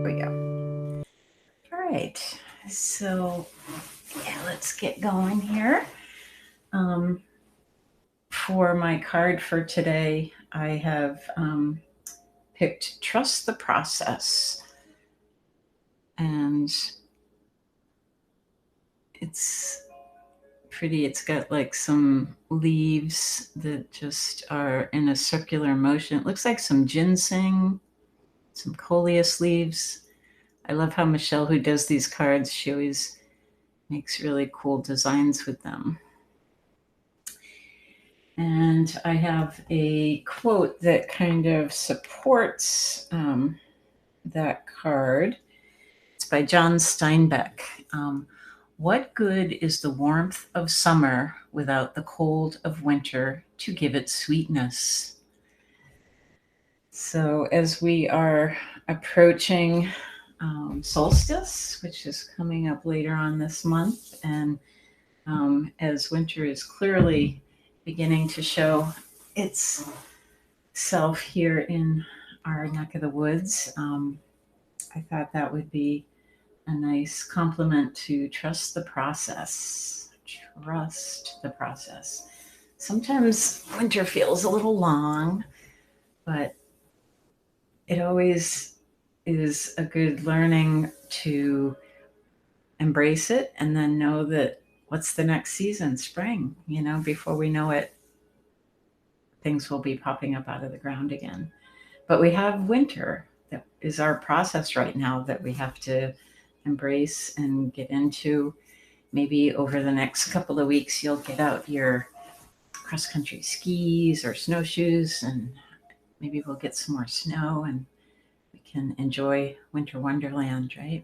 we go. All right. So, yeah, let's get going here. For my card for today, I have picked Trust the Process. And it's pretty. It's got like some leaves that just are in a circular motion. It looks like some ginseng, some coleus leaves. I love how Michelle, who does these cards, she always makes really cool designs with them. And I have a quote that kind of supports that card. It's by John Steinbeck. What good is the warmth of summer without the cold of winter to give it sweetness? So, as we are approaching solstice, which is coming up later on this month, and as winter is clearly beginning to show itself here in our neck of the woods, I thought that would be a nice compliment to trust the process. Trust the process. Sometimes winter feels a little long, but it always is a good learning to embrace it and then know that what's the next season? Spring, before we know it, things will be popping up out of the ground again. But we have winter that is our process right now that we have to embrace and get into. Maybe over the next couple of weeks, you'll get out your cross-country skis or snowshoes, and maybe we'll get some more snow and we can enjoy winter wonderland, right?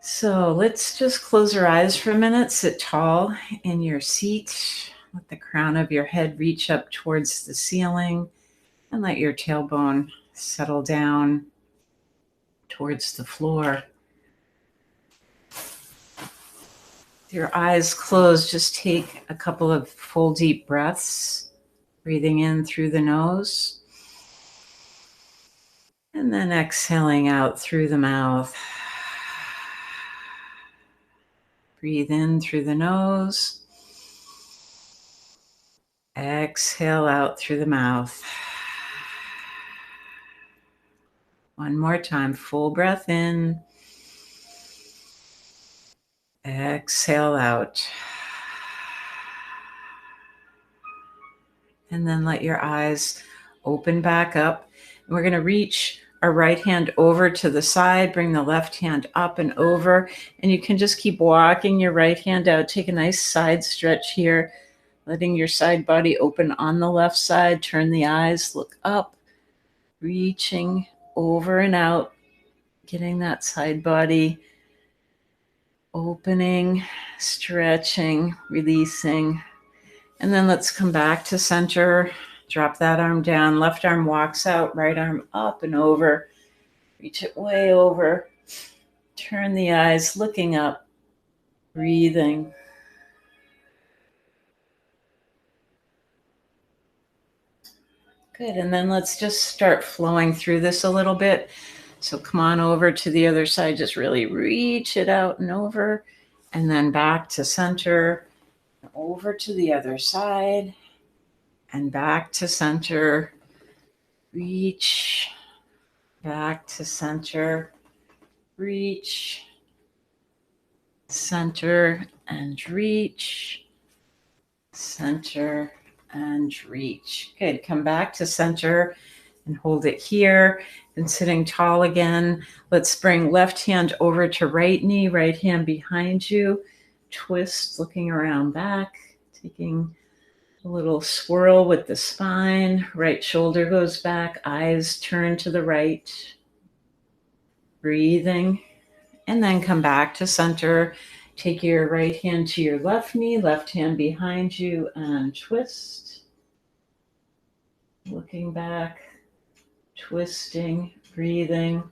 So let's just close our eyes for a minute. Sit tall in your seat. Let the crown of your head reach up towards the ceiling and let your tailbone settle down towards the floor. With your eyes closed, just take a couple of full deep breaths, breathing in through the nose and then exhaling out through the mouth. Breathe in through the nose. Exhale out through the mouth. One more time, full breath in. Exhale out. And then let your eyes open back up. And we're going to reach our right hand over to the side, bring the left hand up and over, and you can just keep walking your right hand out. Take a nice side stretch here, letting your side body open on the left side. Turn the eyes, look up, reaching over and out, getting that side body opening, stretching, releasing. And then let's come back to center. Drop that arm down. Left arm walks out, right arm up and over. Reach it way over. Turn the eyes, looking up, breathing. Good. And then let's just start flowing through this a little bit. So come on over to the other side. Just really reach it out and over. And then back to center. Over to the other side. And back to center. Reach. Back to center. Reach. Center and reach. Center and reach. Good. Come back to center and hold it here. And sitting tall again. Let's bring left hand over to right knee, right hand behind you. Twist, looking around back, taking a little swirl with the spine. Right shoulder goes back, eyes turn to the right. Breathing. And then come back to center. Take your right hand to your left knee, left hand behind you, and twist. Looking back, twisting, breathing.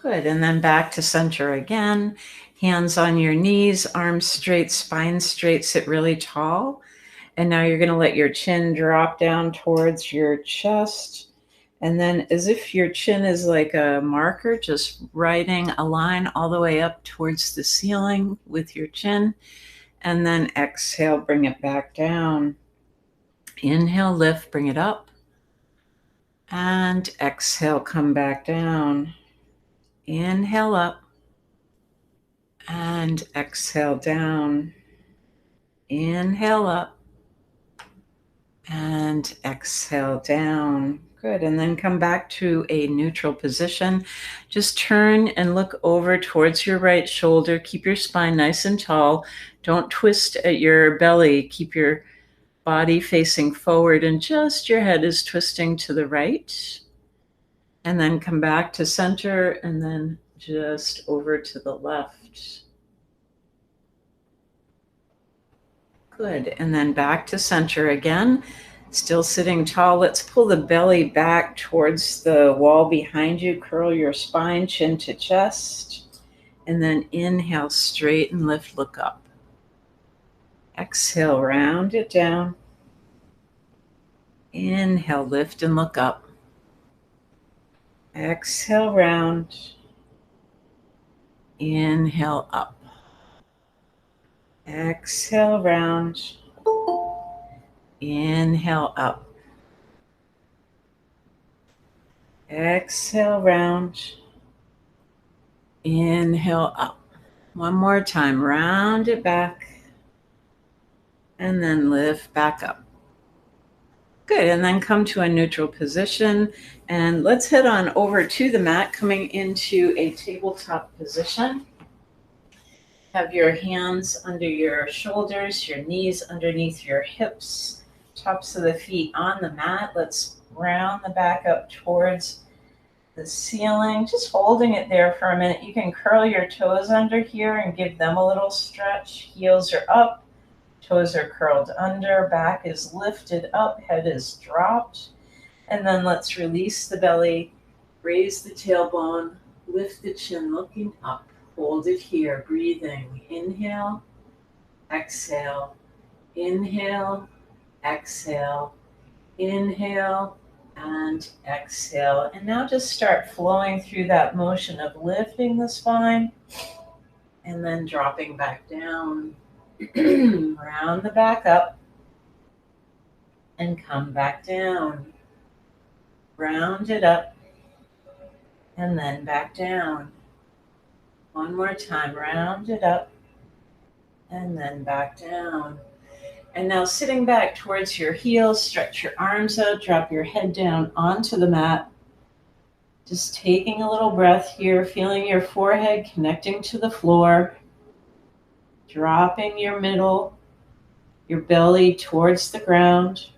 Good. And then back to center again. Hands on your knees, arms straight, spine straight, sit really tall. And now you're going to let your chin drop down towards your chest. And then, as if your chin is like a marker, just writing a line all the way up towards the ceiling with your chin. And then exhale, bring it back down. Inhale, lift, bring it up. And exhale, come back down. Inhale up. And exhale down. Inhale up. And exhale down. Good. And then come back to a neutral position. Just turn and look over towards your right shoulder. Keep your spine nice and tall. Don't twist at your belly. Keep your body facing forward, and just your head is twisting to the right. And then come back to center, and then just over to the left. Good. And then back to center again. Still sitting tall. Let's pull the belly back towards the wall behind you. Curl your spine, chin to chest. And then inhale, straighten, lift, look up. Exhale, round it down. Inhale, lift and look up. Exhale, round. Inhale, up. Exhale, round. Inhale, up. Exhale, round. Inhale, up. One more time, round it back. And then lift back up. Good, and then come to a neutral position. And let's head on over to the mat, coming into a tabletop position. Have your hands under your shoulders, your knees underneath your hips, tops of the feet on the mat. Let's round the back up towards the ceiling, just holding it there for a minute. You can curl your toes under here and give them a little stretch. Heels are up, toes are curled under, back is lifted up, head is dropped. And then let's release the belly, raise the tailbone, lift the chin, looking up. Hold it here, breathing. Inhale, exhale, inhale, exhale, inhale, and exhale. And now just start flowing through that motion of lifting the spine and then dropping back down. Round the back up and come back down. Round it up and then back down. One more time, round it up and then back down. And now sitting back towards your heels, stretch your arms out, drop your head down onto the mat. Just taking a little breath here, feeling your forehead connecting to the floor, dropping your middle, your belly towards the ground.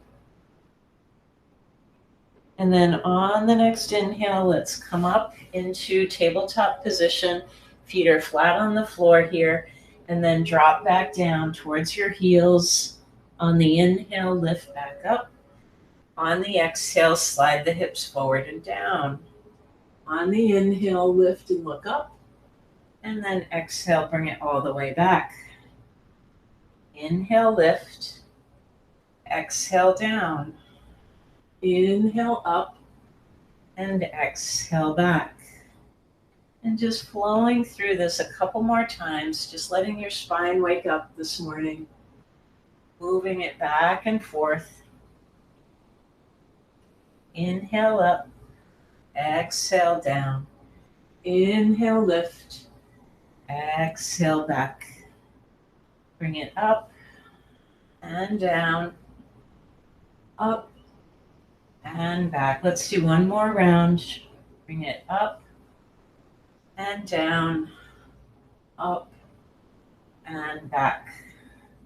And then on the next inhale, let's come up into tabletop position. Feet are flat on the floor here, and then drop back down towards your heels. On the inhale, lift back up. On the exhale, slide the hips forward and down. On the inhale, lift and look up. And then exhale, bring it all the way back. Inhale, lift. Exhale, down. Inhale, up. And exhale, back. And just flowing through this a couple more times, just letting your spine wake up this morning. Moving it back and forth. Inhale up, exhale down. Inhale, lift, exhale back. Bring it up and down, up and back. Let's do one more round. Bring it up and down, up and back.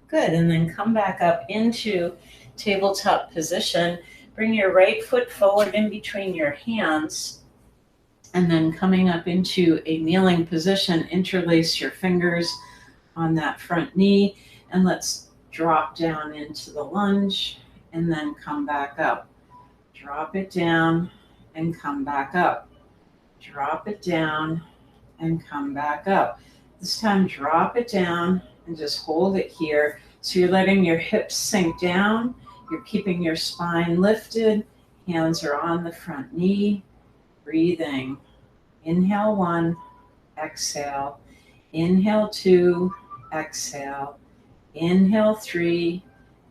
Good, and then come back up into tabletop position. Bring your right foot forward in between your hands, and then coming up into a kneeling position, interlace your fingers on that front knee, and let's drop down into the lunge, and then come back up. Drop it down, and come back up. Drop it down, and come back up. This time, drop it down and just hold it here. So you're letting your hips sink down. You're keeping your spine lifted. Hands are on the front knee. Breathing. Inhale 1, exhale. Inhale 2, exhale. Inhale 3,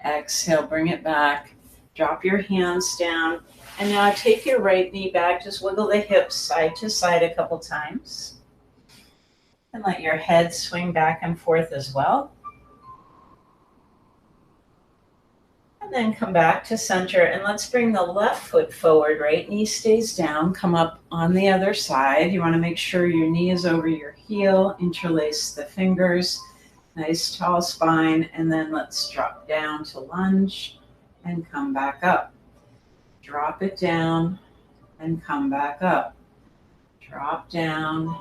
exhale. Bring it back. Drop your hands down. And now take your right knee back. Just wiggle the hips side to side a couple times. And let your head swing back and forth as well. And then come back to center. And let's bring the left foot forward. Right knee stays down. Come up on the other side. You want to make sure your knee is over your heel. Interlace the fingers. Nice tall spine. And then let's drop down to lunge and come back up. Drop it down and come back up. Drop down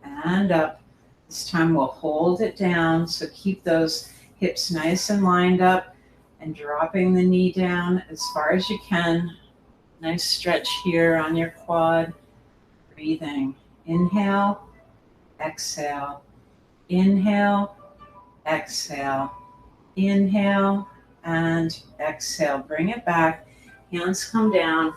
and up. This time we'll hold it down. So keep those hips nice and lined up and dropping the knee down as far as you can. Nice stretch here on your quad. Breathing. Inhale, exhale. Inhale, exhale. Inhale and exhale. Bring it back. Hands come down.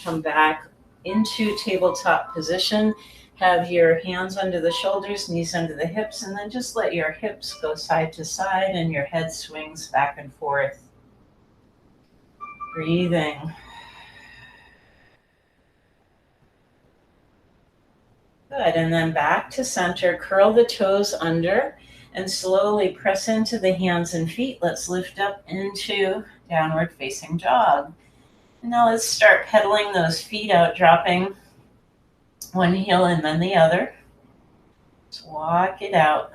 Come back into tabletop position. Have your hands under the shoulders, knees under the hips, and then just let your hips go side to side and your head swings back and forth. Breathing. Good, and then back to center. Curl the toes under and slowly press into the hands and feet. Let's lift up into downward facing dog. And now let's start pedaling those feet out, dropping one heel and then the other. Just walk it out.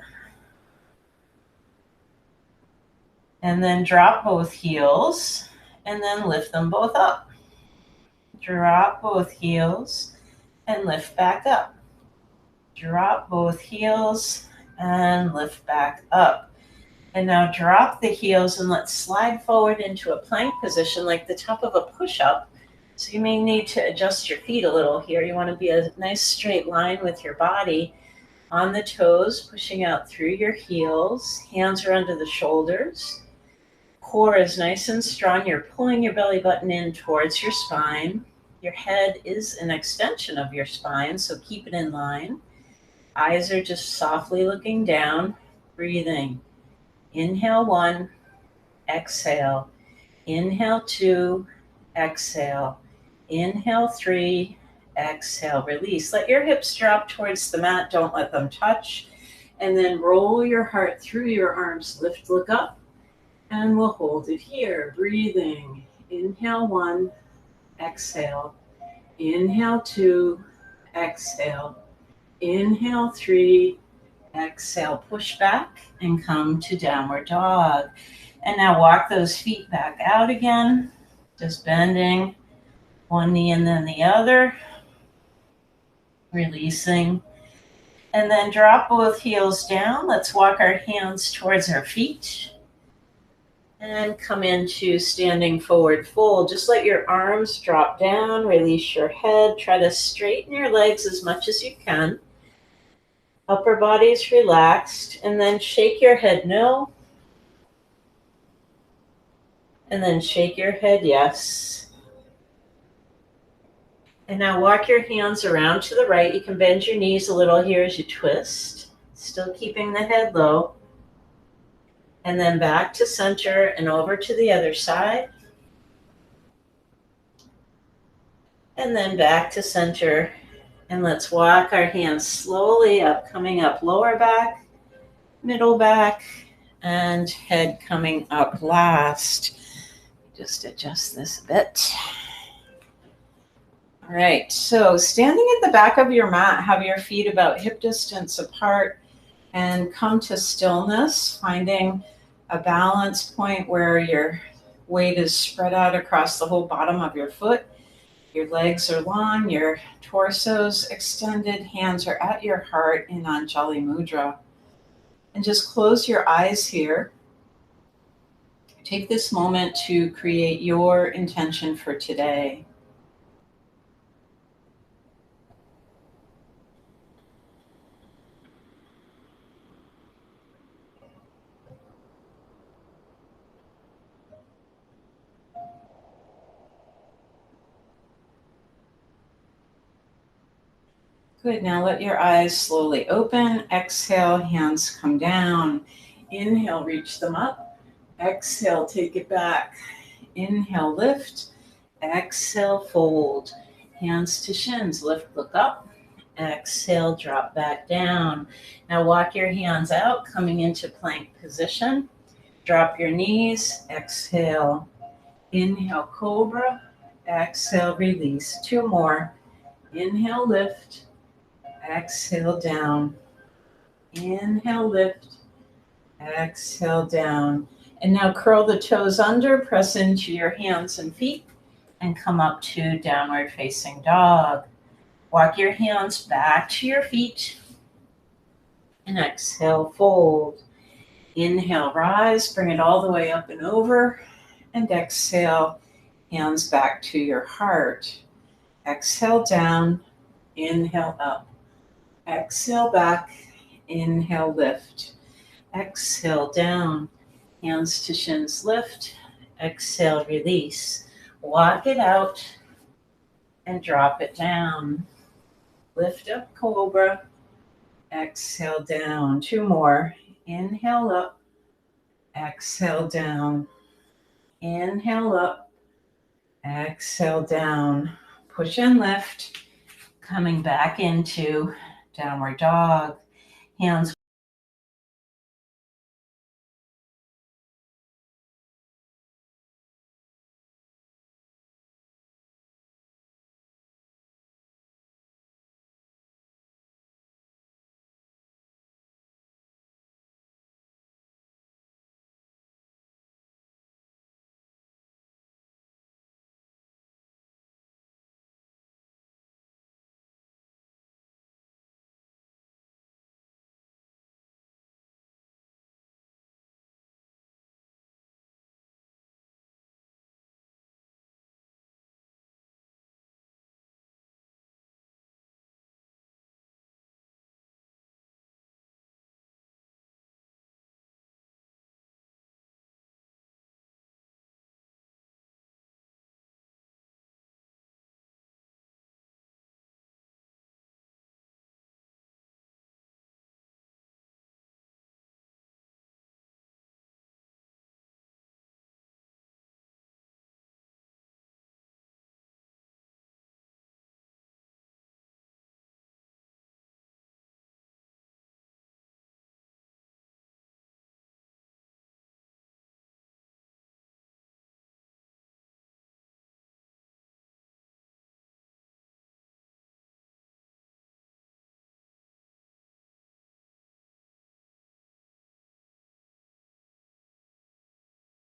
And then drop both heels and then lift them both up. Drop both heels and lift back up. Drop both heels and lift back up. And now drop the heels and let's slide forward into a plank position like the top of a push-up. So you may need to adjust your feet a little here. You want to be a nice straight line with your body on the toes, pushing out through your heels. Hands are under the shoulders. Core is nice and strong. You're pulling your belly button in towards your spine. Your head is an extension of your spine, so keep it in line. Eyes are just softly looking down. Breathing. Inhale 1, exhale. Inhale 2, exhale. Inhale 3, exhale. Release. Let your hips drop towards the mat. Don't let them touch. And then roll your heart through your arms. Lift, look up. And we'll hold it here. Breathing. Inhale 1, exhale. Inhale 2, exhale. Inhale 3, exhale. Push back and come to downward dog. And now walk those feet back out again. Just bending one knee and then the other. Releasing. And then drop both heels down. Let's walk our hands towards our feet. And come into standing forward fold. Just let your arms drop down. Release your head. Try to straighten your legs as much as you can. Upper body's relaxed. And then shake your head no. And then shake your head yes. And now walk your hands around to the right. You can bend your knees a little here as you twist. Still keeping the head low. And then back to center and over to the other side. And then back to center. And let's walk our hands slowly up, coming up lower back, middle back, and head coming up last. Just adjust this a bit. All right, so standing at the back of your mat, have your feet about hip distance apart and come to stillness, finding a balance point where your weight is spread out across the whole bottom of your foot. Your legs are long, your torso's extended, hands are at your heart in Anjali Mudra. And just close your eyes here. Take this moment to create your intention for today. Good. Now let your eyes slowly open. Exhale, hands come down. Inhale, reach them up. Exhale, take it back. Inhale, lift. Exhale, fold. Hands to shins. Lift, look up. Exhale, drop back down. Now walk your hands out, coming into plank position. Drop your knees. Exhale. Inhale, cobra. Exhale, release. Two more. Inhale, lift. Exhale, down. Inhale, lift. Exhale, down. And now curl the toes under, press into your hands and feet, and come up to downward facing dog. Walk your hands back to your feet, and exhale, fold. Inhale, rise, bring it all the way up and over, and exhale, hands back to your heart. Exhale, down. Inhale, up. Exhale, back. Inhale, lift. Exhale, down. Hands to shins, lift. Exhale, release. Walk it out and drop it down. Lift up, cobra. Exhale, down. Two more. Inhale up. Exhale, down. Inhale up. Exhale, down. Push and lift. Coming back into downward dog. Hands.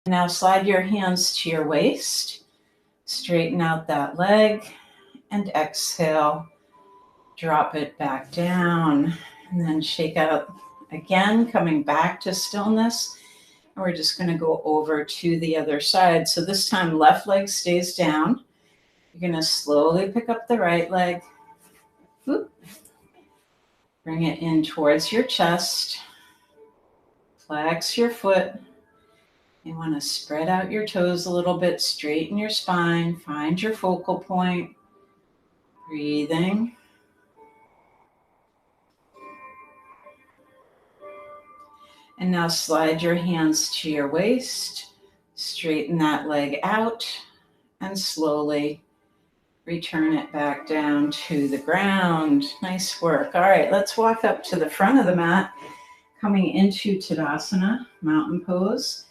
Now slide your hands to your waist. Straighten out that leg and exhale. Drop it back down and then shake out again, coming back to stillness. And we're just going to go over to the other side. So this time, left leg stays down. You're going to slowly pick up the right leg. Whoop. Bring it in towards your chest. Flex your foot. You want to spread out your toes a little bit, straighten your spine, find your focal point. Breathing. And now slide your hands to your waist, straighten that leg out, and slowly return it back down to the ground. Nice work. All right, let's walk up to the front of the mat, coming into Tadasana, mountain pose.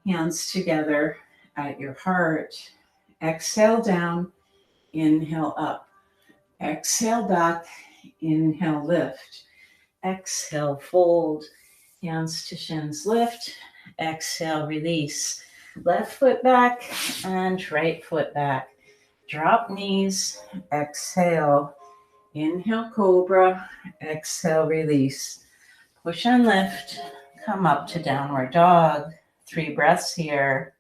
Hands together at your heart. Exhale down, inhale up. Exhale back, inhale lift. Exhale fold. Hands to shins, lift. Exhale, release. Left foot back and right foot back. Drop knees. Exhale. Inhale, cobra. Exhale, release. Push and lift. Come up to downward dog. 3 breaths here.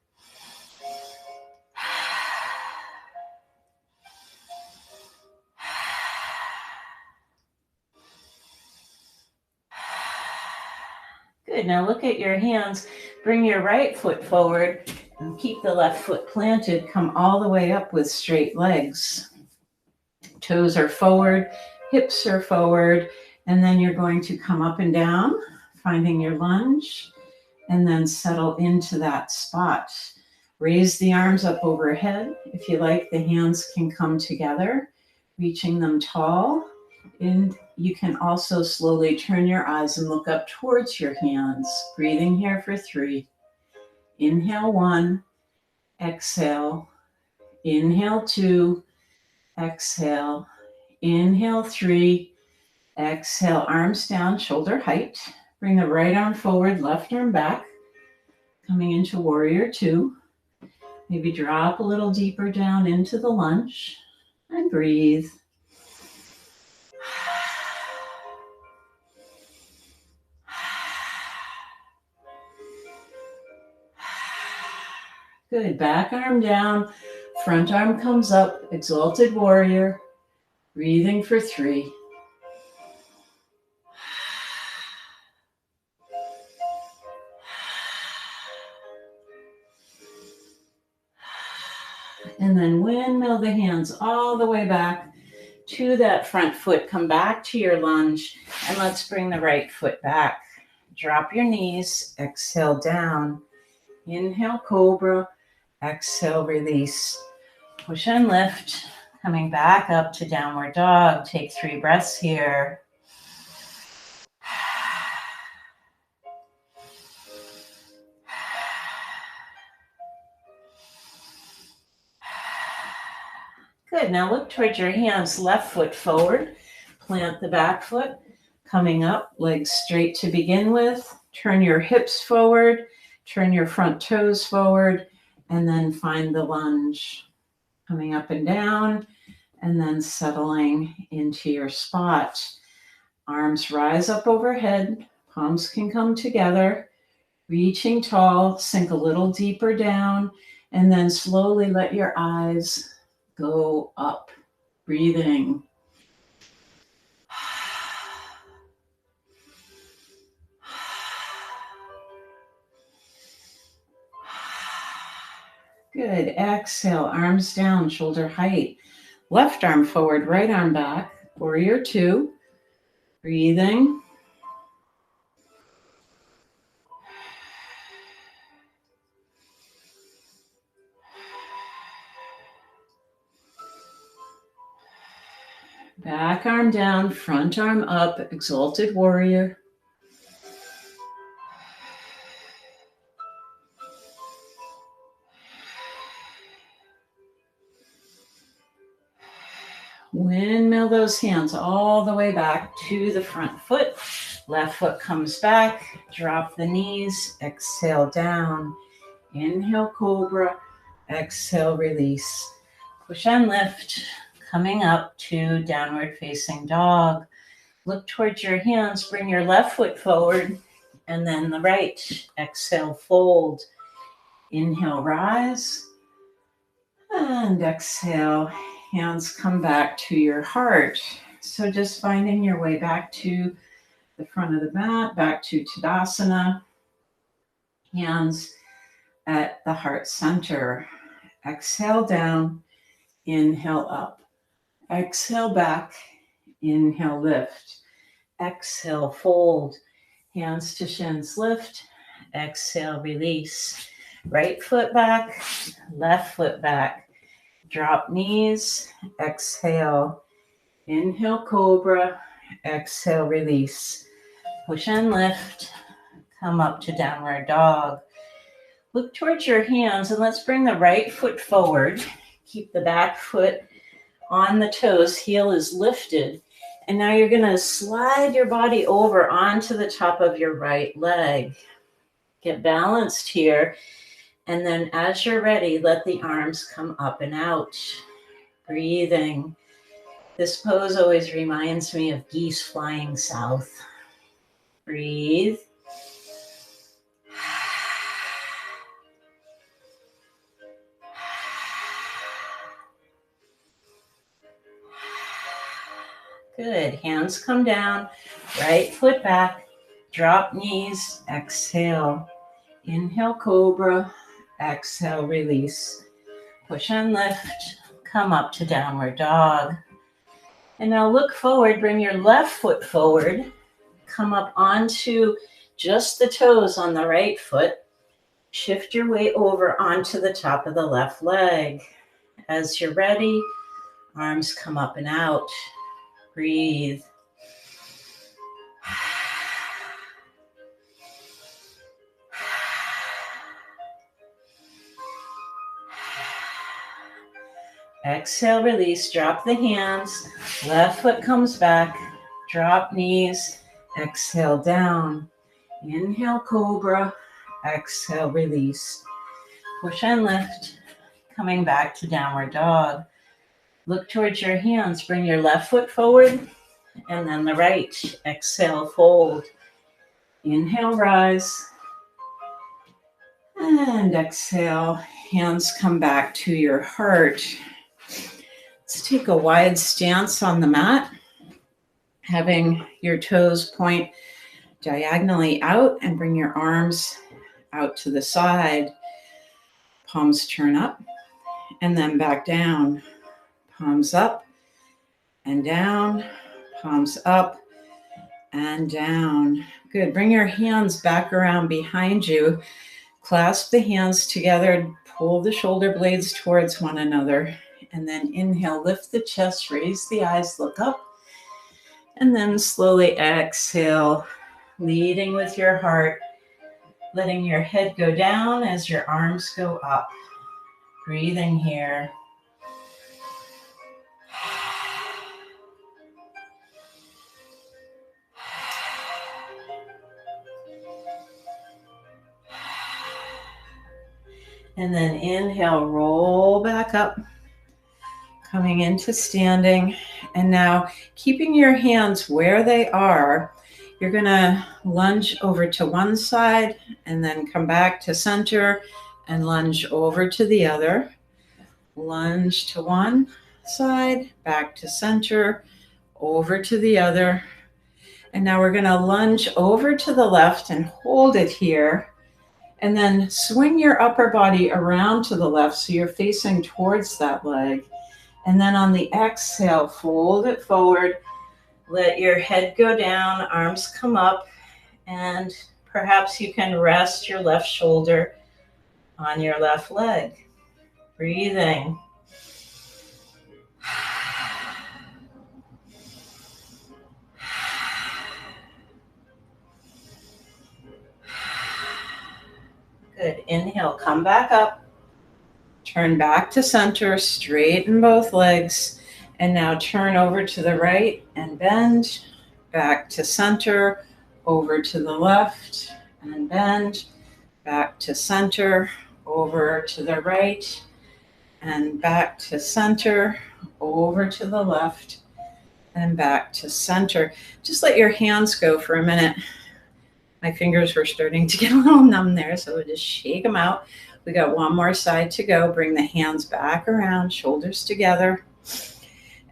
Good. Now look at your hands. Bring your right foot forward and keep the left foot planted. Come all the way up with straight legs. Toes are forward, hips are forward, and then you're going to come up and down, finding your lunge, and then settle into that spot. Raise the arms up overhead. If you like, the hands can come together, reaching them tall. And you can also slowly turn your eyes and look up towards your hands. Breathing here for 3. Inhale 1, exhale. Inhale 2, exhale. Inhale 3, exhale. Arms down, shoulder height. Bring the right arm forward, left arm back. Coming into warrior 2. Maybe drop a little deeper down into the lunge and breathe. Good. Back arm down, front arm comes up, exalted warrior. Breathing for 3. And then windmill the hands all the way back to that front foot. Come back to your lunge, and let's bring the right foot back. Drop your knees, exhale down. Inhale, cobra. Exhale, release. Push and lift. Coming back up to downward dog. Take 3 breaths here. Good. Now look towards your hands. Left foot forward. Plant the back foot. Coming up, legs straight to begin with. Turn your hips forward. Turn your front toes forward. And then find the lunge. Coming up and down. And then settling into your spot. Arms rise up overhead. Palms can come together. Reaching tall. Sink a little deeper down. And then slowly let your eyes go up. Breathing. Good. Exhale. Arms down, shoulder height. Left arm forward, right arm back. Warrior 2. Breathing. Back arm down, front arm up, exalted warrior. Windmill those hands all the way back to the front foot. Left foot comes back. Drop the knees. Exhale down. Inhale, cobra. Exhale, release. Push and lift. Coming up to downward facing dog. Look towards your hands. Bring your left foot forward and then the right. Exhale, fold. Inhale, rise. And exhale. Hands come back to your heart. So just finding your way back to the front of the mat, back to Tadasana. Hands at the heart center. Exhale down, inhale up. Exhale back, inhale lift. Exhale fold. Hands to shins lift. Exhale release. Right foot back, left foot back. Drop knees, exhale, inhale cobra, exhale release. Push and lift, come up to downward dog. Look towards your hands and let's bring the right foot forward. Keep the back foot on the toes, heel is lifted. And now you're gonna slide your body over onto the top of your right leg. Get balanced here. And then as you're ready, let the arms come up and out. Breathing. This pose always reminds me of geese flying south. Breathe. Good. Hands come down. Right foot back. Drop knees. Exhale. Inhale, cobra. Exhale, release. Push and lift. Come up to downward dog. And now look forward, bring your left foot forward, come up onto just the toes on the right foot. Shift your weight over onto the top of the left leg. As you're ready, arms come up and out. Breathe. Exhale, release, drop the hands. Left foot comes back. Drop knees. Exhale, down. Inhale, cobra. Exhale, release. Push and lift. Coming back to downward dog. Look towards your hands. Bring your left foot forward and then the right. Exhale, fold. Inhale, rise. And exhale. Hands come back to your heart. Let's take a wide stance on the mat. Having your toes point diagonally out and bring your arms out to the side. Palms turn up and then back down. Palms up and down. Palms up and down. Good. Bring your hands back around behind you. Clasp the hands together. Pull the shoulder blades towards one another. And then inhale, lift the chest, raise the eyes, look up. And then slowly exhale, leading with your heart, letting your head go down as your arms go up. Breathing here. And then inhale, roll back up, coming into standing. And now keeping your hands where they are, you're going to lunge over to one side and then come back to center and lunge over to the other. Lunge to one side, back to center, over to the other. And now we're going to lunge over to the left and hold it here. And then swing your upper body around to the left so you're facing towards that leg. And then on the exhale, fold it forward. Let your head go down, arms come up, and perhaps you can rest your left shoulder on your left leg. Breathing. Good. Inhale, come back up. Turn back to center, straighten both legs. And now turn over to the right and bend. Back to center, over to the left and bend. Back to center, over to the right and back to center, over to the left and back to center. Just let your hands go for a minute. My fingers were starting to get a little numb there, so we'll just shake them out. We got one more side to go. Bring the hands back around, shoulders together.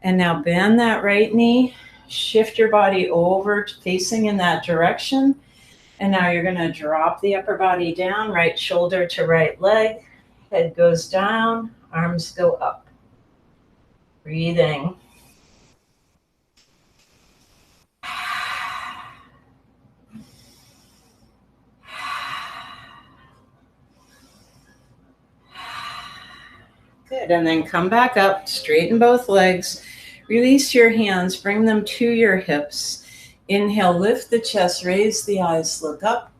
And now bend that right knee. Shift your body over, facing in that direction. And now you're going to drop the upper body down, right shoulder to right leg. Head goes down, arms go up. Breathing. Good, and then come back up, straighten both legs, release your hands, bring them to your hips. Inhale, lift the chest, raise the eyes, look up,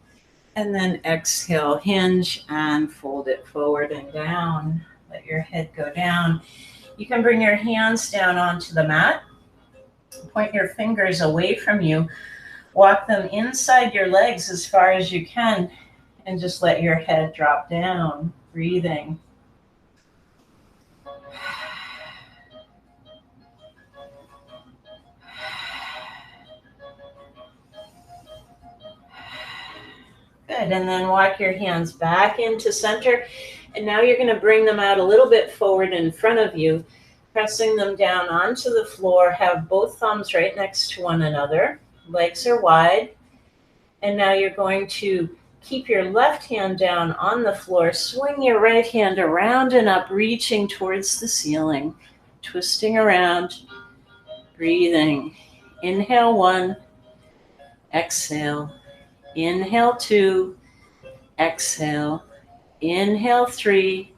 and then exhale, hinge and fold it forward and down. Let your head go down. You can bring your hands down onto the mat, point your fingers away from you, walk them inside your legs as far as you can, and just let your head drop down, breathing. Good, and then walk your hands back into center. And now you're going to bring them out a little bit forward in front of you, pressing them down onto the floor. Have both thumbs right next to one another. Legs are wide. And now you're going to keep your left hand down on the floor. Swing your right hand around and up, reaching towards the ceiling. Twisting around. Breathing. Inhale 1, exhale. Inhale 2, exhale. Inhale 3,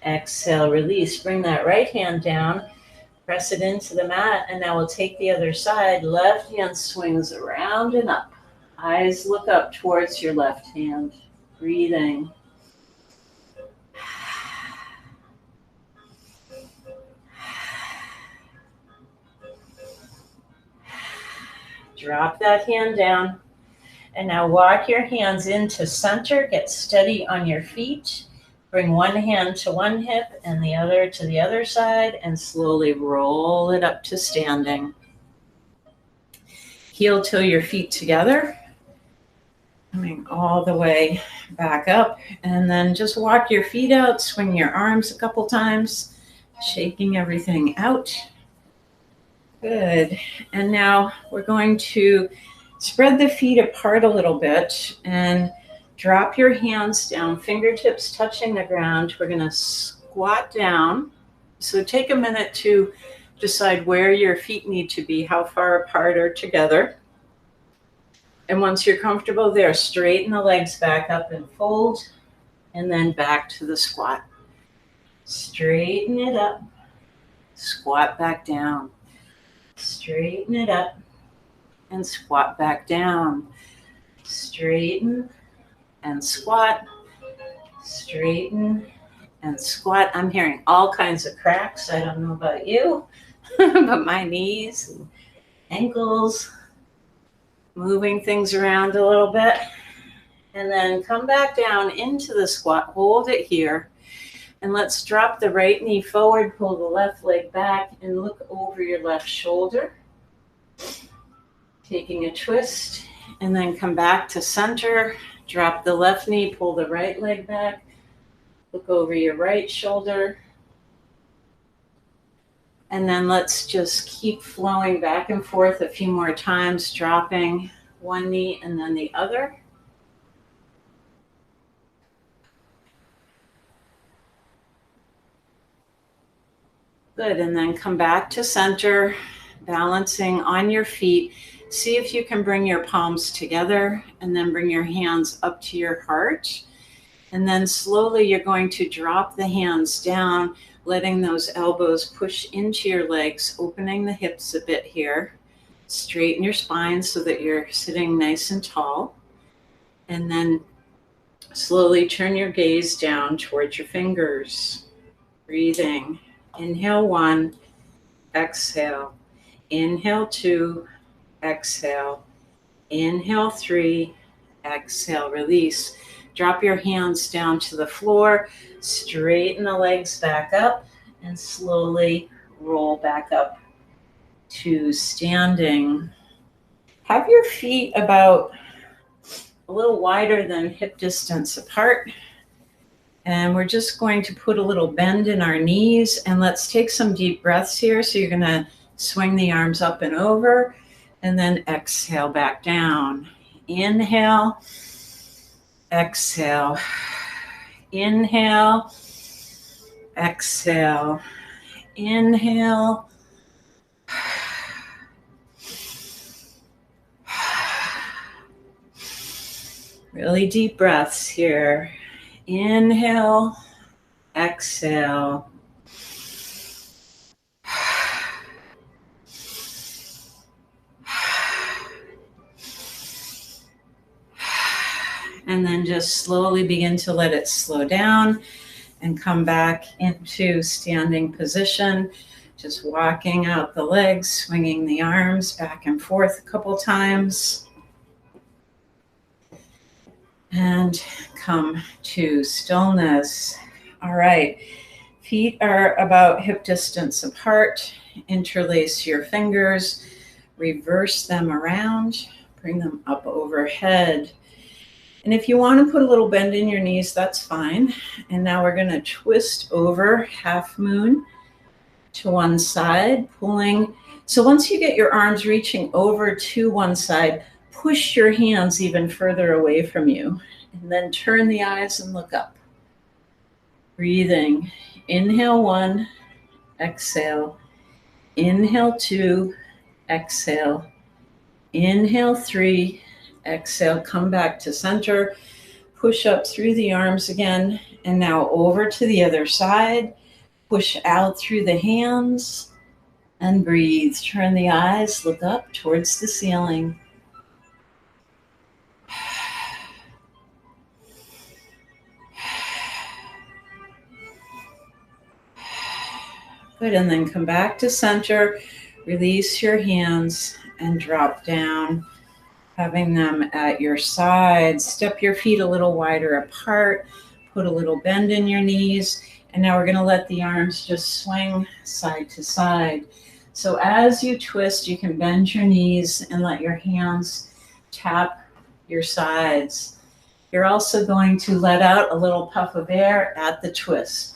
exhale, release. Bring that right hand down, press it into the mat, and now we'll take the other side. Left hand swings around and up. Eyes look up towards your left hand. Breathing. Drop that hand down. And now walk your hands into center. Get steady on your feet. Bring one hand to one hip and the other to the other side, and slowly roll it up to standing. Heel toe your feet together. Coming all the way back up. And then just walk your feet out. Swing your arms a couple times. Shaking everything out. Good. And now we're going to spread the feet apart a little bit and drop your hands down, fingertips touching the ground. We're going to squat down. So take a minute to decide where your feet need to be, how far apart or together. And once you're comfortable there, straighten the legs back up and fold, and then back to the squat. Straighten it up, squat back down. Straighten it up and squat back down. Straighten and squat. Straighten and squat. I'm hearing all kinds of cracks. I don't know about you, but my knees and ankles, moving things around a little bit. And then come back down into the squat. Hold it here. And let's drop the right knee forward, pull the left leg back, and look over your left shoulder. Taking a twist, and then come back to center. Drop the left knee, pull the right leg back, look over your right shoulder. And then let's just keep flowing back and forth a few more times, dropping one knee and then the other. Good, and then come back to center, balancing on your feet. See if you can bring your palms together and then bring your hands up to your heart. And then slowly you're going to drop the hands down, letting those elbows push into your legs, opening the hips a bit here. Straighten your spine so that you're sitting nice and tall. And then slowly turn your gaze down towards your fingers. Breathing. Inhale 1, exhale. Inhale 2, exhale. Inhale 3, exhale, release. Drop your hands down to the floor, straighten the legs back up, and slowly roll back up to standing. Have your feet about a little wider than hip distance apart. And we're just going to put a little bend in our knees, and let's take some deep breaths here. So you're going to swing the arms up and over, and then exhale back down. Inhale, exhale, inhale, exhale, inhale, really deep breaths here. Inhale, exhale. And then just slowly begin to let it slow down and come back into standing position. Just walking out the legs, swinging the arms back and forth a couple times. And come to stillness. All right, feet are about hip distance apart. Interlace your fingers, reverse them around, bring them up overhead. And if you want to put a little bend in your knees, that's fine. And now we're going to twist over, half moon to one side, pulling. So once you get your arms reaching over to one side, push your hands even further away from you, and then turn the eyes and look up. Breathing. Inhale 1, exhale. Inhale 2, exhale. Inhale 3, exhale, come back to center, push up through the arms again, and now over to the other side, push out through the hands, and breathe. Turn the eyes, look up towards the ceiling. Good, and then come back to center, release your hands, and drop down, having them at your sides. Step your feet a little wider apart, put a little bend in your knees, and now we're going to let the arms just swing side to side. So as you twist, you can bend your knees and let your hands tap your sides. You're also going to let out a little puff of air at the twist.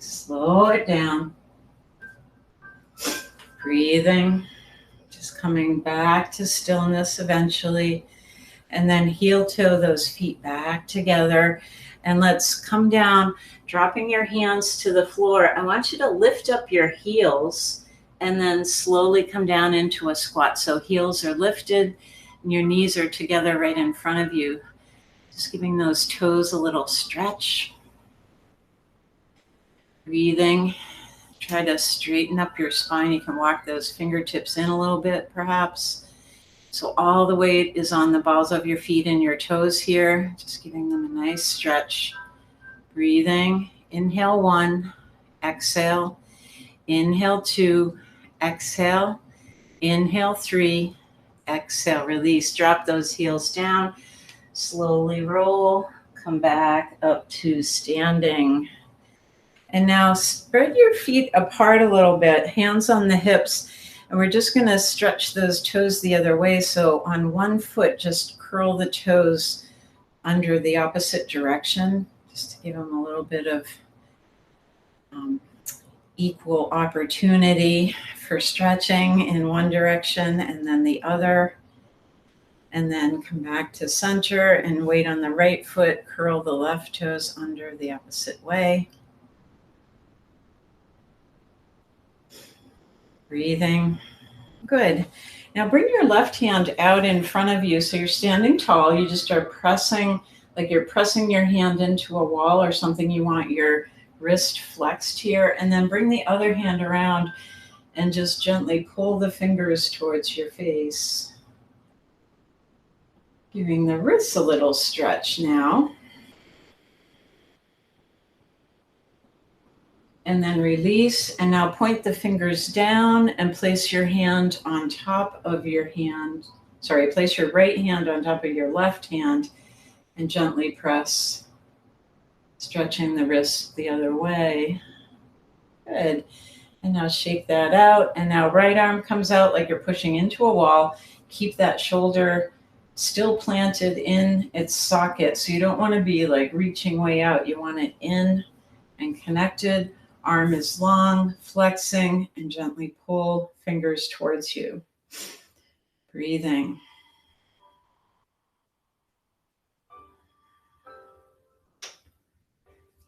Slow it down. Breathing, just coming back to stillness eventually. And then heel toe those feet back together. And let's come down, dropping your hands to the floor. I want you to lift up your heels and then slowly come down into a squat. So heels are lifted and your knees are together right in front of you. Just giving those toes a little stretch. Breathing. Try to straighten up your spine. You can walk those fingertips in a little bit, perhaps. So all the weight is on the balls of your feet and your toes here. Just giving them a nice stretch. Breathing. Inhale 1, exhale. Inhale 2, exhale. Inhale 3, exhale. Release. Drop those heels down. Slowly roll. Come back up to standing. And now spread your feet apart a little bit, hands on the hips, and we're just going to stretch those toes the other way. So on one foot, just curl the toes under the opposite direction, just to give them a little bit of equal opportunity for stretching in one direction and then the other. And then come back to center and weight on the right foot, curl the left toes under the opposite way. Breathing. Good. Now bring your left hand out in front of you. So you're standing tall. You just are pressing, like you're pressing your hand into a wall or something. You want your wrist flexed here. And then bring the other hand around and just gently pull the fingers towards your face. Giving the wrists a little stretch now. And then release, and now point the fingers down and place your hand on top of your hand. Sorry, place your right hand on top of your left hand and gently press, stretching the wrist the other way. Good. And now shake that out. And now right arm comes out like you're pushing into a wall. Keep that shoulder still planted in its socket. So you don't want to be like reaching way out. You want it in and connected. Arm is long, flexing, and gently pull fingers towards you. Breathing.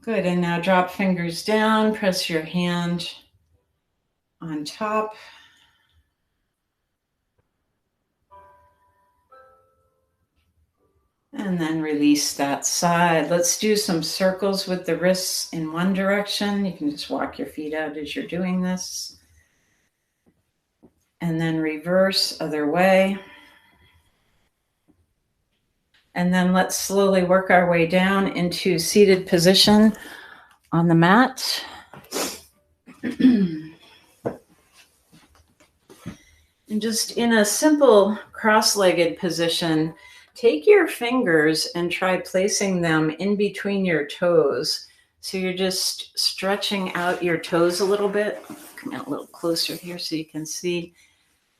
Good, and now drop fingers down, press your hand on top. And then release that side. Let's do some circles with the wrists in one direction. You can just walk your feet out as you're doing this. And then reverse other way. And then let's slowly work our way down into seated position on the mat. And just in a simple cross-legged position, take your fingers and try placing them in between your toes. So you're just stretching out your toes a little bit. Come in a little closer here so you can see.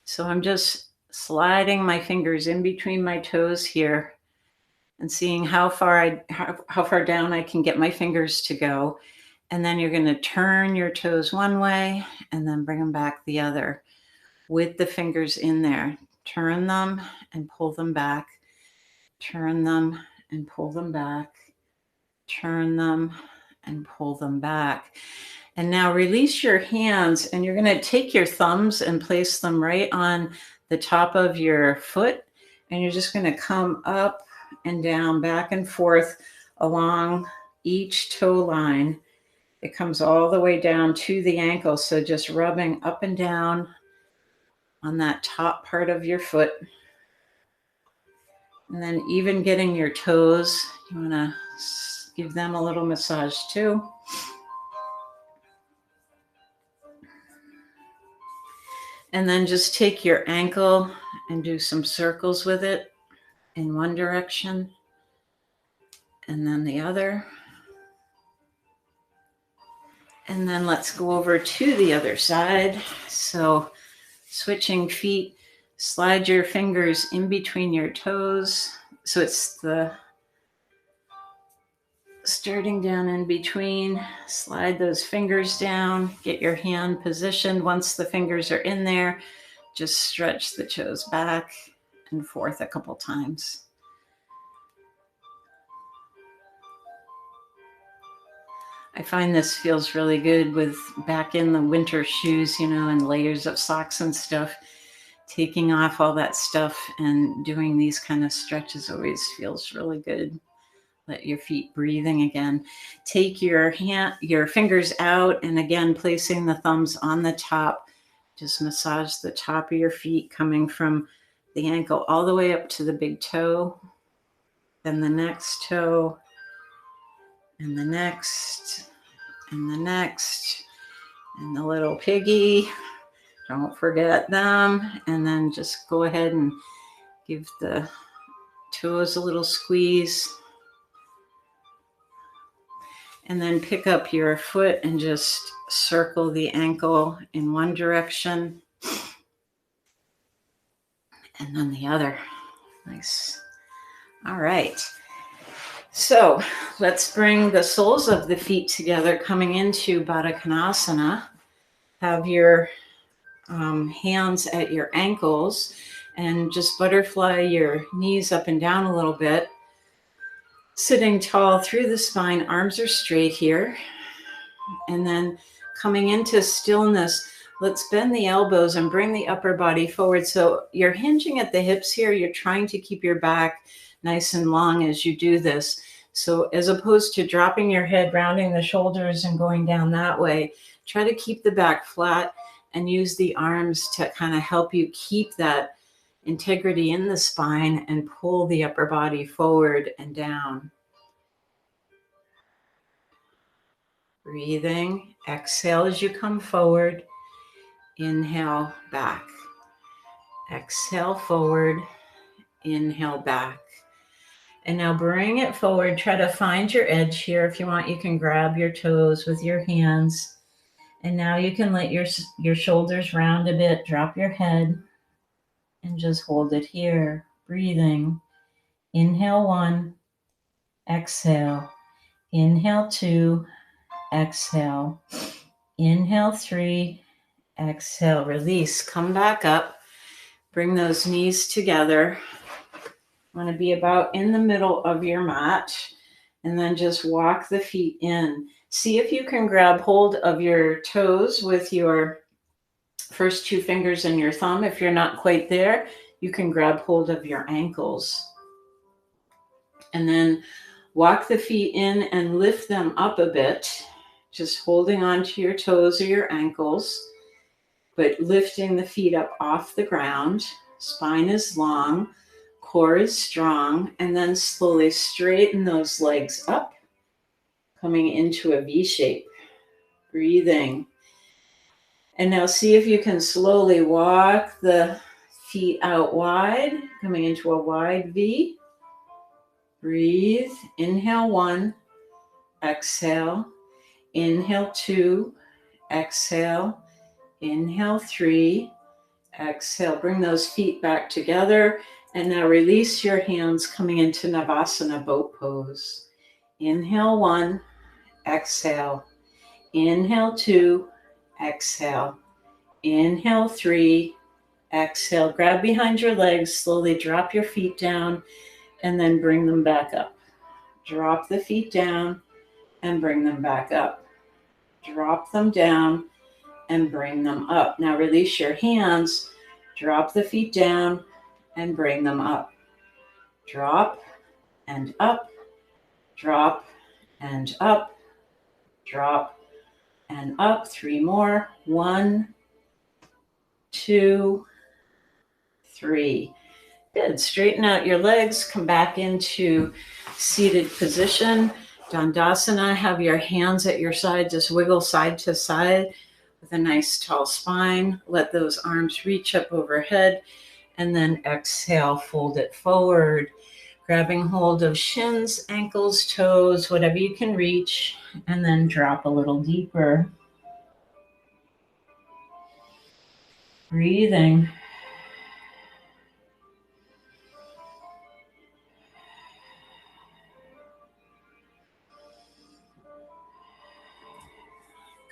So I'm just sliding my fingers in between my toes here and seeing how far down I can get my fingers to go. And then you're going to turn your toes one way and then bring them back the other with the fingers in there. Turn them and pull them back. Turn them and pull them back. Turn them and pull them back. And now release your hands, and you're going to take your thumbs and place them right on the top of your foot. And you're just going to come up and down, back and forth along each toe line. It comes all the way down to the ankle. So just rubbing up and down on that top part of your foot. And then even getting your toes, you want to give them a little massage too. And then just take your ankle and do some circles with it in one direction and then the other. And then let's go over to the other side. So switching feet, slide your fingers in between your toes. So it's the starting down in between, slide those fingers down, get your hand positioned. Once the fingers are in there, just stretch the toes back and forth a couple times. I find this feels really good with back in the winter shoes, and layers of socks and stuff. Taking off all that stuff and doing these kind of stretches always feels really good. Let your feet breathing again. Take your fingers out, and again, placing the thumbs on the top. Just massage the top of your feet, coming from the ankle all the way up to the big toe, then the next toe, and the next, and the next, and the little piggy. Don't forget them. And then just go ahead and give the toes a little squeeze. And then pick up your foot and just circle the ankle in one direction and then the other. Nice. All right. So let's bring the soles of the feet together, coming into Baddha Konasana. Have your hands at your ankles and just butterfly your knees up and down a little bit. Sitting tall through the spine, arms are straight here. And then coming into stillness, let's bend the elbows and bring the upper body forward. So you're hinging at the hips here. You're trying to keep your back nice and long as you do this. So as opposed to dropping your head, rounding the shoulders and going down that way, try to keep the back flat and use the arms to kind of help you keep that integrity in the spine and pull the upper body forward and down. Breathing. Exhale as you come forward. Inhale back. Exhale forward. Inhale back. And now bring it forward. Try to find your edge here. If you want, you can grab your toes with your hands. And now you can let your shoulders round a bit. Drop your head and just hold it here. Breathing. Inhale 1. Exhale. Inhale 2. Exhale. Inhale 3. Exhale. Release. Come back up. Bring those knees together. Want to be about in the middle of your mat, and then just walk the feet in. See if you can grab hold of your toes with your first 2 fingers and your thumb. If you're not quite there, you can grab hold of your ankles. And then walk the feet in and lift them up a bit, just holding on to your toes or your ankles, but lifting the feet up off the ground. Spine is long. Core is strong, and then slowly straighten those legs up, coming into a V shape. Breathing. And now see if you can slowly walk the feet out wide, coming into a wide V. Breathe. Inhale 1. Exhale. Inhale 2. Exhale. Inhale 3. Exhale. Bring those feet back together. And now release your hands coming into Navasana boat pose. Inhale 1, exhale. Inhale 2, exhale. Inhale 3, exhale. Grab behind your legs, slowly drop your feet down, and then bring them back up. Drop the feet down and bring them back up. Drop them down and bring them up. Now release your hands, drop the feet down and bring them up. Drop and up, drop and up, drop and up. 3 more. 1, 2, 3. Good. Straighten out your legs, come back into seated position. Dandasana, have your hands at your side, just wiggle side to side with a nice tall spine. Let those arms reach up overhead, and then exhale, fold it forward, grabbing hold of shins, ankles, toes, whatever you can reach, and then drop a little deeper. Breathing.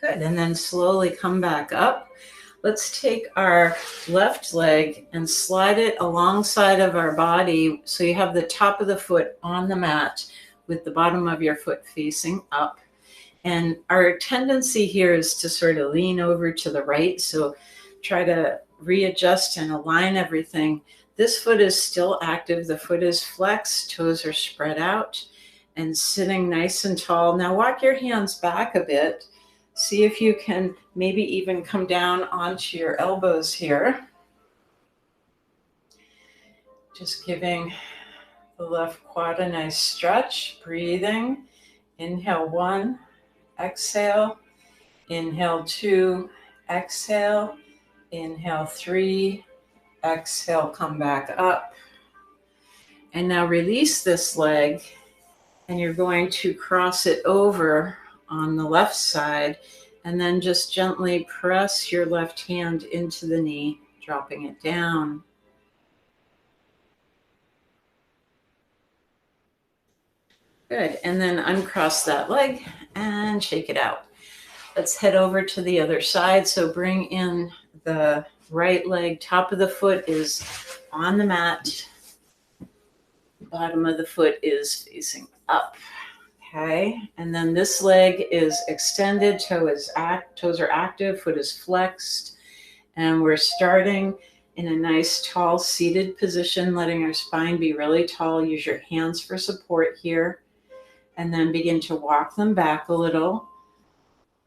Good, and then slowly come back up. Let's take our left leg and slide it alongside of our body so you have the top of the foot on the mat with the bottom of your foot facing up. And our tendency here is to sort of lean over to the right, so try to readjust and align everything. This foot is still active, the foot is flexed, toes are spread out and sitting nice and tall. Now walk your hands back a bit. See if you can maybe even come down onto your elbows here. Just giving the left quad a nice stretch, breathing. Inhale 1, exhale. Inhale 2, exhale. Inhale 3, exhale, come back up. And now release this leg, and you're going to cross it over on the left side, and then just gently press your left hand into the knee, dropping it down. Good, and then uncross that leg and shake it out. Let's head over to the other side. So bring in the right leg, top of the foot is on the mat, bottom of the foot is facing up. Okay, and then this leg is extended, toes are active, foot is flexed, and we're starting in a nice tall seated position, letting our spine be really tall. Use your hands for support here, and then begin to walk them back a little,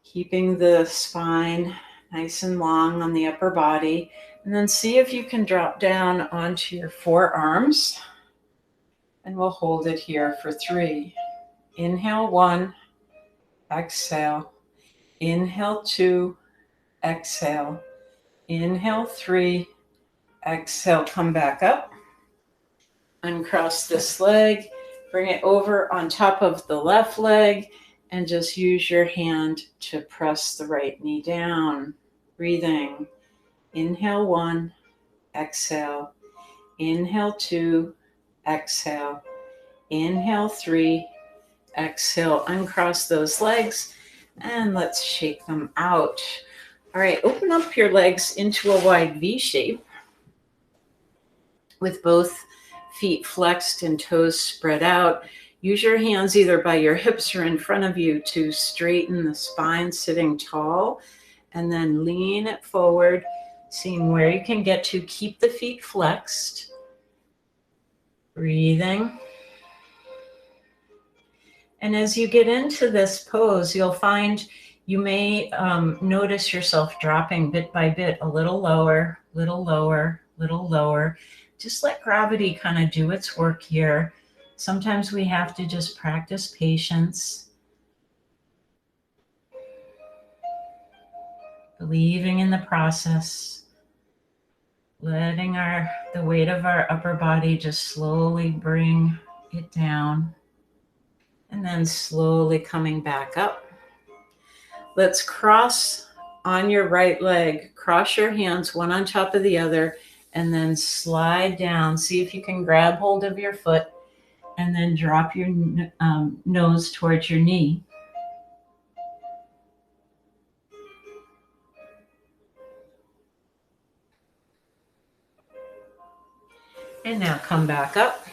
keeping the spine nice and long on the upper body, and then see if you can drop down onto your forearms, and we'll hold it here for 3. Inhale 1, exhale. Inhale 2, exhale. Inhale 3, exhale, come back up. Uncross this leg, bring it over on top of the left leg, and just use your hand to press the right knee down. Breathing. Inhale 1, exhale. Inhale 2, exhale. Inhale 3, exhale, uncross those legs, and let's shake them out. All right, open up your legs into a wide V shape with both feet flexed and toes spread out. Use your hands either by your hips or in front of you to straighten the spine, sitting tall, and then lean it forward, seeing where you can get to. Keep the feet flexed. Breathing. And as you get into this pose, you'll find you may notice yourself dropping bit by bit, a little lower, little lower, little lower. Just let gravity kind of do its work here. Sometimes we have to just practice patience. Believing in the process. Letting the weight of our upper body just slowly bring it down. And then slowly coming back up. Let's cross on your right leg. Cross your hands one on top of the other and then slide down. See if you can grab hold of your foot and then drop your nose towards your knee. And now come back up,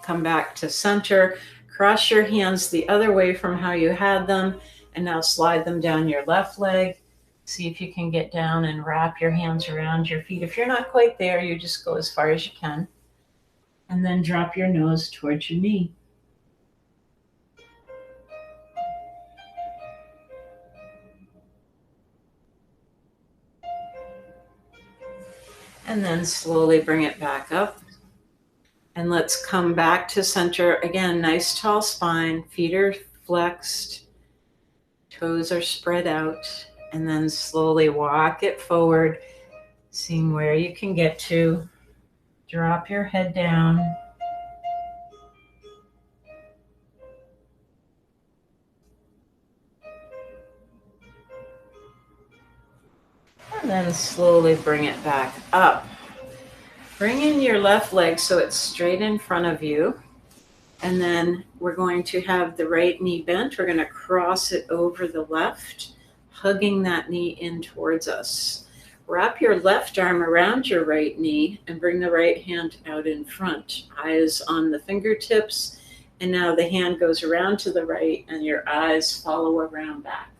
come back to center, cross your hands the other way from how you had them, and now slide them down your left leg. See if you can get down and wrap your hands around your feet. If you're not quite there, you just go as far as you can. And then drop your nose towards your knee. And then slowly bring it back up. And let's come back to center. Again, nice tall spine, feet are flexed, toes are spread out, and then slowly walk it forward, seeing where you can get to. Drop your head down. And then slowly bring it back up. Bring in your left leg so it's straight in front of you. And then we're going to have the right knee bent. We're going to cross it over the left, hugging that knee in towards us. Wrap your left arm around your right knee and bring the right hand out in front. Eyes on the fingertips. And now the hand goes around to the right and your eyes follow around back.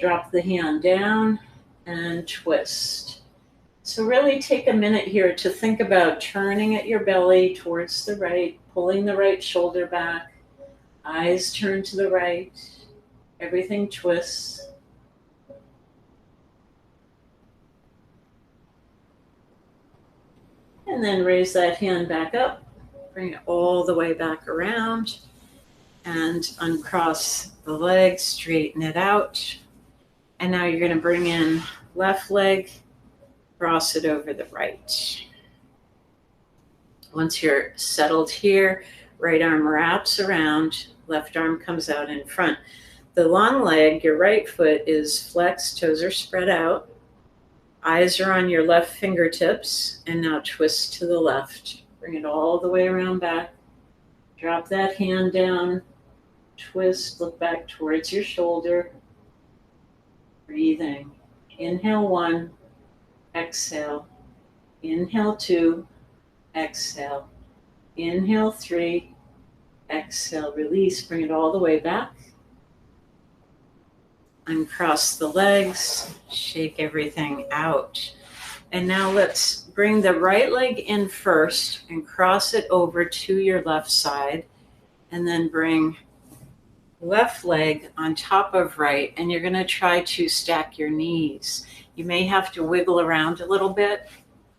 Drop the hand down and twist. So really take a minute here to think about turning at your belly towards the right, pulling the right shoulder back, eyes turn to the right, everything twists. And then raise that hand back up, bring it all the way back around, and uncross the leg, straighten it out. And now you're going to bring in left leg, cross it over the right. Once you're settled here, right arm wraps around, left arm comes out in front. The long leg, your right foot is flexed, toes are spread out, eyes are on your left fingertips, and now twist to the left. Bring it all the way around back. Drop that hand down, twist, look back towards your shoulder. Breathing. Inhale 1, exhale. Inhale 2, exhale. Inhale 3, exhale. Release, bring it all the way back. Uncross the legs, shake everything out. And now let's bring the right leg in first and cross it over to your left side. And then bring left leg on top of right. And you're going to try to stack your knees. You may have to wiggle around a little bit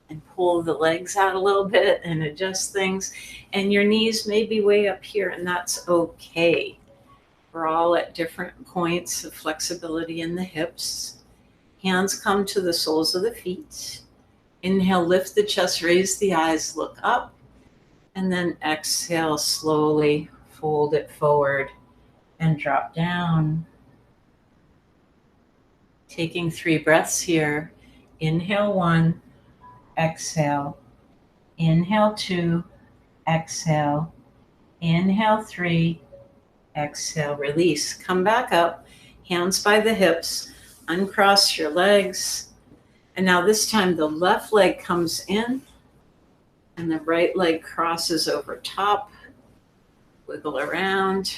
and pull the legs out a little bit and adjust things. And your knees may be way up here, and that's okay. We're all at different points of flexibility in the hips. Hands come to the soles of the feet. Inhale, lift the chest, raise the eyes, look up. And then exhale, slowly fold it forward and drop down. Taking 3 breaths here. Inhale 1, exhale. Inhale 2, exhale. Inhale 3, exhale, release. Come back up, hands by the hips, uncross your legs. And now this time the left leg comes in and the right leg crosses over top. Wiggle around.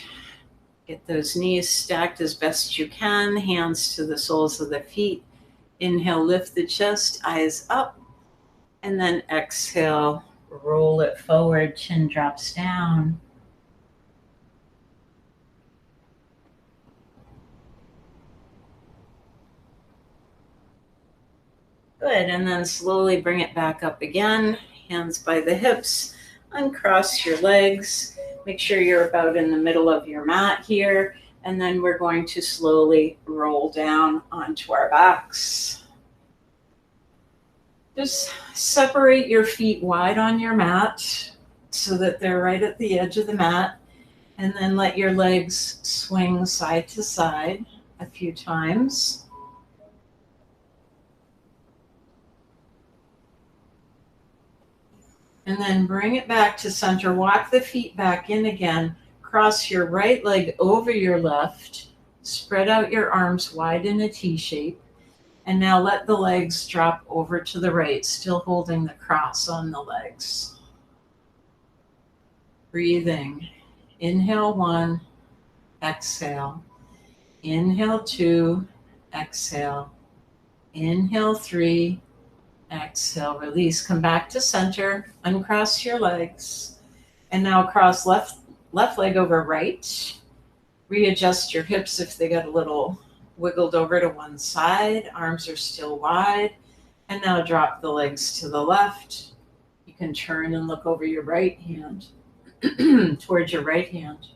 Get those knees stacked as best you can, hands to the soles of the feet. Inhale, lift the chest, eyes up. And then exhale, roll it forward, chin drops down. Good, and then slowly bring it back up again. Hands by the hips, uncross your legs. Make sure you're about in the middle of your mat here. And then we're going to slowly roll down onto our backs. Just separate your feet wide on your mat so that they're right at the edge of the mat. And then let your legs swing side to side a few times. And then bring it back to center. Walk the feet back in again. Cross your right leg over your left. Spread out your arms wide in a T shape. And now let the legs drop over to the right, still holding the cross on the legs. Breathing. Inhale 1, exhale. Inhale 2, exhale. Inhale 3, exhale. Release. Come back to center. Uncross your legs. And now cross left leg over right. Readjust your hips if they got a little wiggled over to one side. Arms are still wide. And now drop the legs to the left. You can turn and look over your right hand towards your right hand.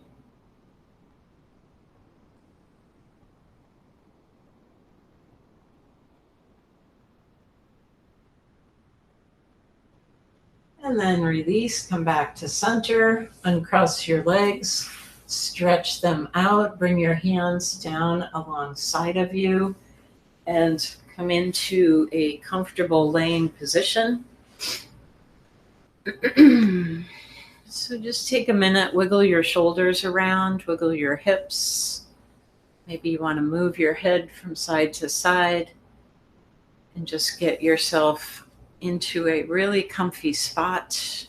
And then release, come back to center, uncross your legs, stretch them out, bring your hands down alongside of you, and come into a comfortable laying position. So just take a minute, wiggle your shoulders around, wiggle your hips. Maybe you want to move your head from side to side and just get yourself into a really comfy spot,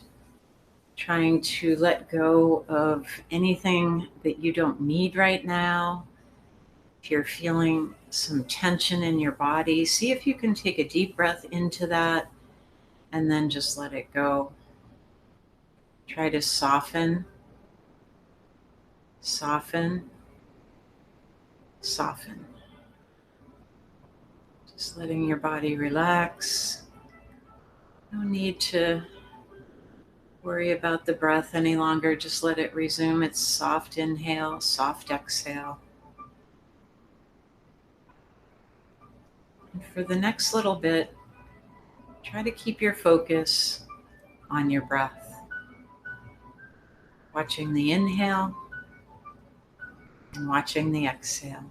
trying to let go of anything that you don't need right now. If you're feeling some tension in your body, see if you can take a deep breath into that and then just let it go. Try to soften, soften, soften. Just letting your body relax. No need to worry about the breath any longer. Just let it resume its soft inhale, soft exhale. And for the next little bit, try to keep your focus on your breath. Watching the inhale and watching the exhale.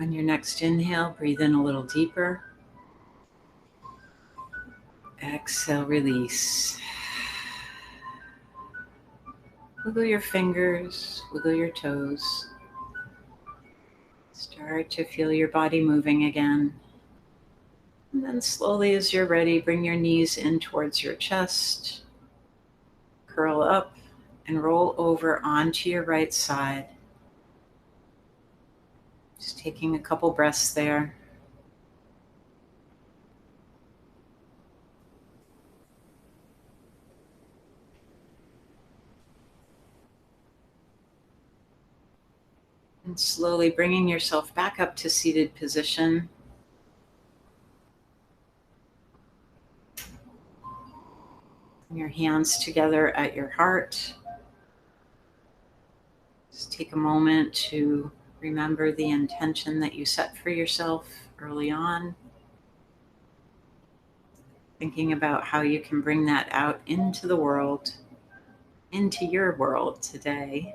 On your next inhale, breathe in a little deeper. Exhale, release. Wiggle your fingers, wiggle your toes. Start to feel your body moving again. And then slowly, as you're ready, bring your knees in towards your chest. Curl up and roll over onto your right side. Just taking a couple breaths there. And slowly bringing yourself back up to seated position. Bring your hands together at your heart. Just take a moment to remember the intention that you set for yourself early on. Thinking about how you can bring that out into the world, into your world today.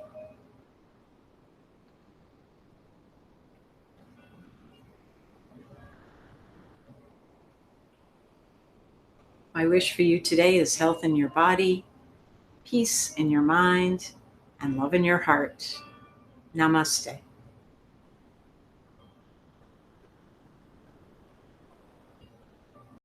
My wish for you today is health in your body, peace in your mind, and love in your heart. Namaste.